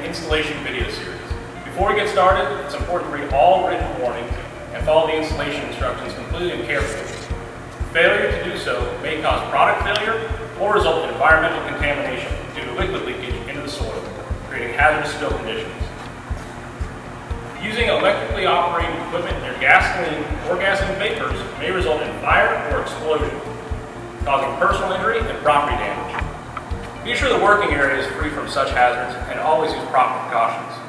installation video series. Before we get started, it's important to read all written warnings and follow the installation instructions completely and carefully. Failure to do so may cause product failure or result in environmental contamination due to liquid leakage into the soil, creating hazardous spill conditions. Using electrically operated equipment near gasoline or gasoline vapors may result in fire or explosion, causing personal injury and property damage. Be sure the working area is free from such hazards and always use proper precautions.